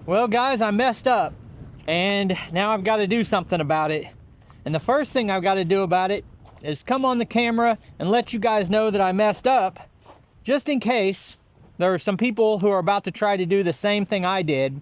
Well guys, I messed up and now I've got to do something about it. And the first thing I've got to do about it is come on the camera and let you guys know that I messed up, just in case there are some people who are about to try to do the same thing I did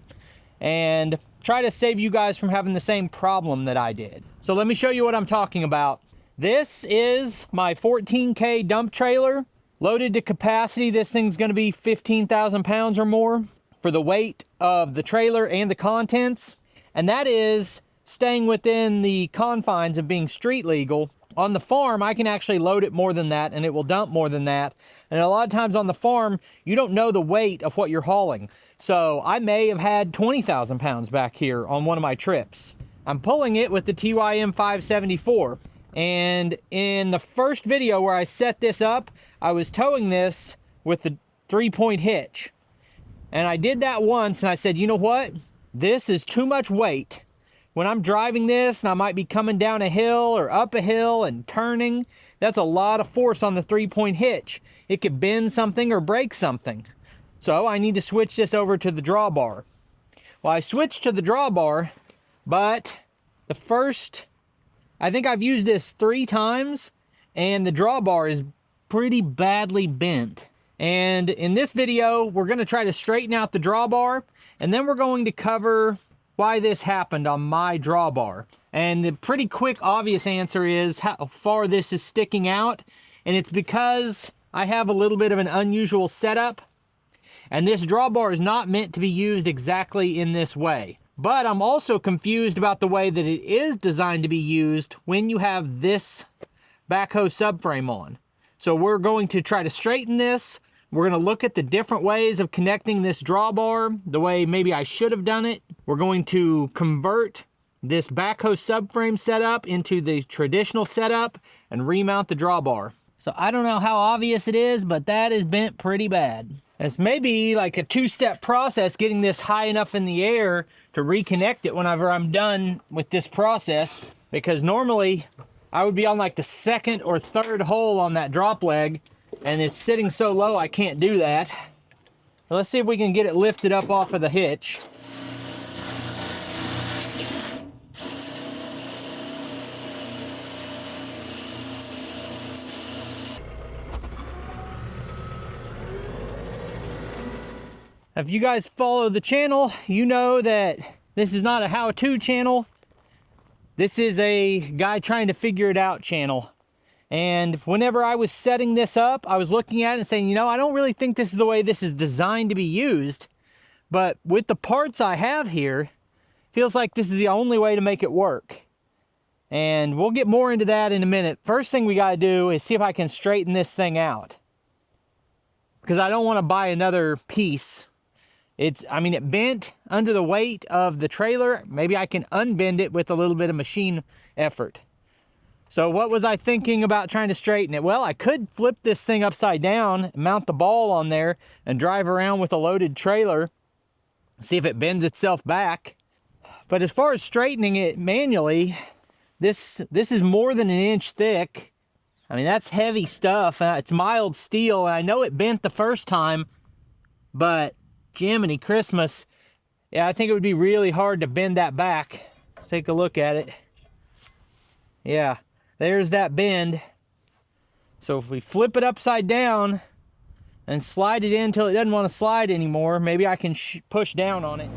and try to save you guys from having the same problem that I did. So let me show you what I'm talking about. This is my 14K dump trailer, loaded to capacity. This thing's gonna be 15,000 pounds or more for the weight of the trailer and the contents. And that is staying within the confines of being street legal. On the farm, I can actually load it more than that and it will dump more than that. And a lot of times on the farm, you don't know the weight of what you're hauling. So I may have had 20,000 pounds back here on one of my trips. I'm pulling it with the TYM 574. And in the first video where I set this up, I was towing this with the 3-point hitch. And I did that once and I said, you know what? This is too much weight. When I'm driving this and I might be coming down a hill or up a hill and turning, that's a lot of force on the 3-point hitch. It could bend something or break something. So I need to switch this over to the drawbar. Well, I switched to the drawbar, but I think I've used this 3 times and the drawbar is pretty badly bent. And in this video, we're going to try to straighten out the drawbar, and then we're going to cover why this happened on my drawbar. And the pretty quick, obvious answer is how far this is sticking out. And it's because I have a little bit of an unusual setup. And this drawbar is not meant to be used exactly in this way. But I'm also confused about the way that it is designed to be used when you have this backhoe subframe on. So we're going to try to straighten this. We're going to look at the different ways of connecting this drawbar, the way maybe I should have done it. We're going to convert this backhoe subframe setup into the traditional setup and remount the drawbar. So I don't know how obvious it is, but that is bent pretty bad. It's maybe like a 2-step process getting this high enough in the air to reconnect it whenever I'm done with this process, because normally I would be on like the 2nd or 3rd hole on that drop leg, and it's sitting so low I can't do that. Let's see if we can get it lifted up off of the hitch. If you guys follow the channel, you know that this is not a how-to channel. This is a guy trying to figure it out channel. And whenever I was setting this up, I was looking at it and saying, you know, I don't really think this is the way this is designed to be used. But with the parts I have here, feels like this is the only way to make it work. And we'll get more into that in a minute. First thing we got to do is see if I can straighten this thing out, because I don't want to buy another piece. It bent under the weight of the trailer. Maybe I can unbend it with a little bit of machine effort. So what was I thinking about trying to straighten it? Well, I could flip this thing upside down, mount the ball on there, and drive around with a loaded trailer, see if it bends itself back. But as far as straightening it manually, this is more than 1 inch thick. I mean, that's heavy stuff. It's mild steel, and I know it bent the first time, but Jiminy Christmas, yeah, I think it would be really hard to bend that back. Let's take a look at it. Yeah. There's that bend. So if we flip it upside down and slide it in until it doesn't want to slide anymore, maybe I can push down on it.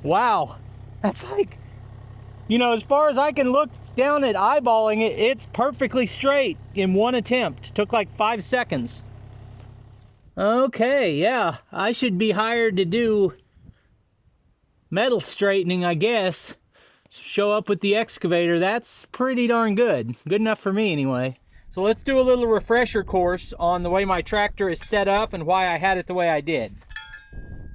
Wow, that's like, you know, as far as I can look down at eyeballing it, it's perfectly straight in one attempt. Took like 5 seconds. Okay, yeah, I should be hired to do metal straightening, I guess. Show up with the excavator. That's pretty darn good. Good enough for me anyway. So let's do a little refresher course on the way my tractor is set up and why I had it the way I did.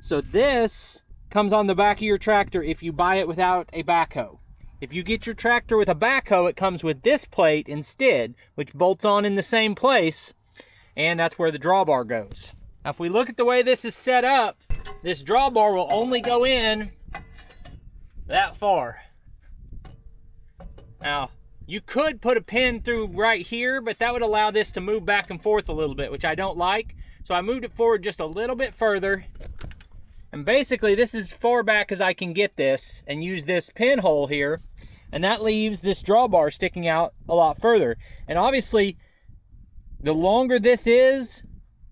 So this comes on the back of your tractor if you buy it without a backhoe. If you get your tractor with a backhoe, it comes with this plate instead, which bolts on in the same place, and that's where the drawbar goes. Now, if we look at the way this is set up, this drawbar will only go in that far. Now, you could put a pin through right here, but that would allow this to move back and forth a little bit, which I don't like. So I moved it forward just a little bit further. And basically, this is as far back as I can get this and use this pinhole here. And that leaves this drawbar sticking out a lot further. And obviously, the longer this is,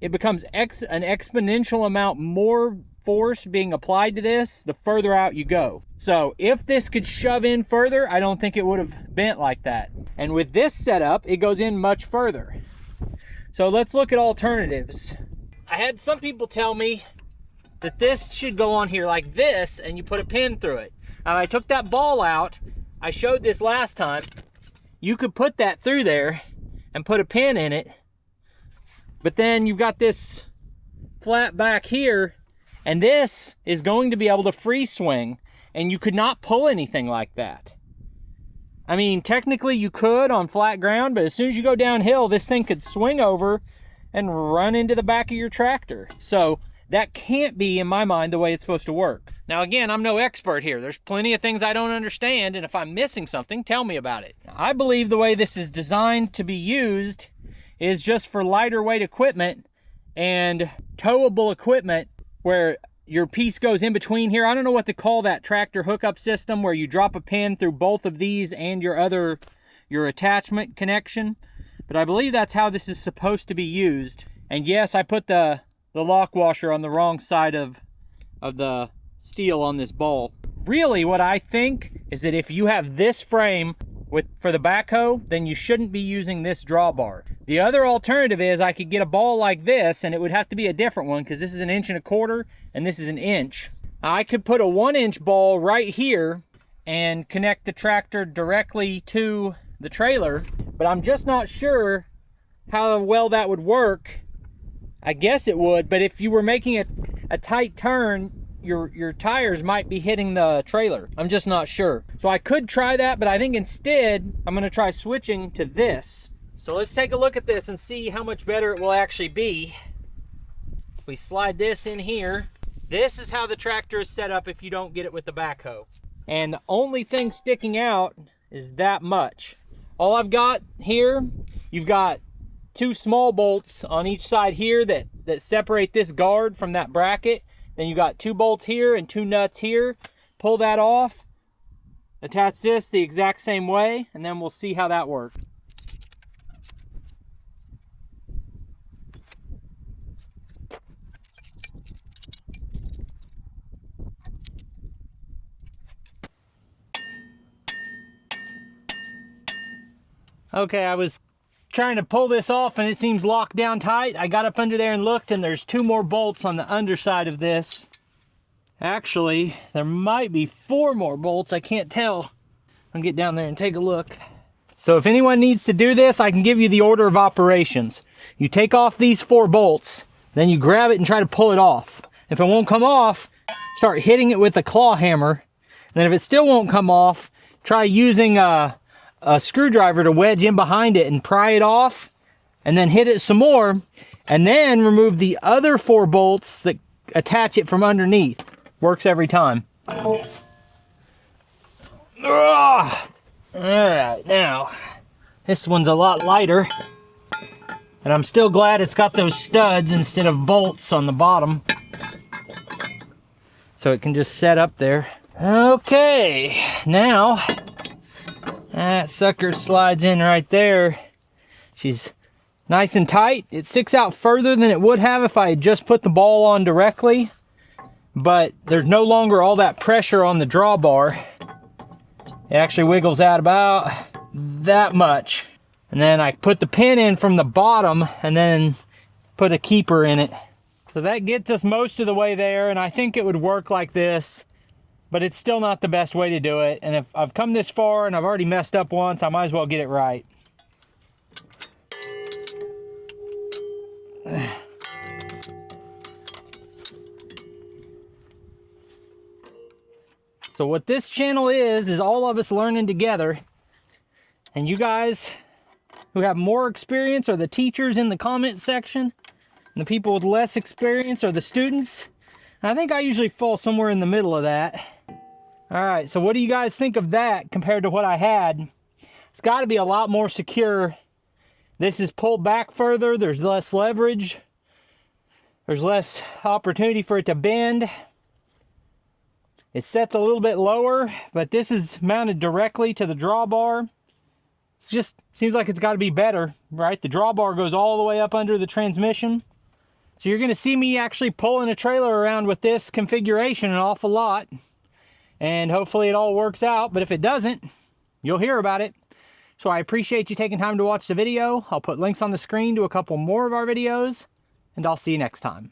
it becomes an exponential amount more force being applied to this, the further out you go. So if this could shove in further, I don't think it would have bent like that. And with this setup, it goes in much further. So let's look at alternatives. I had some people tell me that this should go on here like this, and you put a pin through it. Now, I took that ball out. I showed this last time. You could put that through there and put a pin in it, but then you've got this flat back here, and this is going to be able to free swing, and you could not pull anything like that. I mean, technically you could on flat ground, but as soon as you go downhill, this thing could swing over and run into the back of your tractor. So that can't be, in my mind, the way it's supposed to work. Now, again, I'm no expert here. There's plenty of things I don't understand, and if I'm missing something, tell me about it. Now, I believe the way this is designed to be used is just for lighter weight equipment and towable equipment where your piece goes in between here. I don't know what to call that tractor hookup system where you drop a pin through both of these and your attachment connection, but I believe that's how this is supposed to be used. And yes, I put the lock washer on the wrong side of the steel on this ball. Really, what I think is that if you have this frame for the backhoe, then you shouldn't be using this drawbar. The other alternative is I could get a ball like this, and it would have to be a different one because this is 1.25 inches and this is 1 inch. I could put a 1-inch ball right here and connect the tractor directly to the trailer, but I'm just not sure how well that would work. I guess it would, but if you were making a tight turn, your tires might be hitting the trailer. I'm just not sure. So I could try that, but I think instead I'm going to try switching to this. So let's take a look at this and see how much better it will actually be. We slide this in here. This is how the tractor is set up if you don't get it with the backhoe. And the only thing sticking out is that much. All I've got here, you've got 2 small bolts on each side here that separate this guard from that bracket. Then you got 2 bolts here and 2 nuts here. Pull that off, attach this the exact same way, and then we'll see how that works. Okay, I was trying to pull this off and it seems locked down tight. I got up under there and looked, and there's 2 more bolts on the underside of this. Actually, there might be 4 more bolts. I can't tell. I'll get down there and take a look. So if anyone needs to do this, I can give you the order of operations. You take off these 4 bolts, then you grab it and try to pull it off. If it won't come off, start hitting it with a claw hammer. And then if it still won't come off, try using a screwdriver to wedge in behind it and pry it off, and then hit it some more, and then remove the other 4 bolts that attach it from underneath. Works every time. Ugh. All right, now this one's a lot lighter, and I'm still glad it's got those studs instead of bolts on the bottom, so it can just set up there. Okay, now that sucker slides in right there. She's nice and tight. It sticks out further than it would have if I had just put the ball on directly, but there's no longer all that pressure on the drawbar. It actually wiggles out about that much. And then I put the pin in from the bottom and then put a keeper in it. So that gets us most of the way there, and I think it would work like this. But it's still not the best way to do it. And if I've come this far and I've already messed up once, I might as well get it right. So what this channel is all of us learning together. And you guys who have more experience are the teachers in the comment section. And the people with less experience are the students. And I think I usually fall somewhere in the middle of that. All right, so what do you guys think of that compared to what I had? It's got to be a lot more secure. This is pulled back further. There's less leverage. There's less opportunity for it to bend. It sets a little bit lower, but this is mounted directly to the drawbar. It just seems like it's got to be better, right? The drawbar goes all the way up under the transmission. So you're going to see me actually pulling a trailer around with this configuration an awful lot. And hopefully it all works out, but if it doesn't, you'll hear about it. So I appreciate you taking time to watch the video. I'll put links on the screen to a couple more of our videos, and I'll see you next time.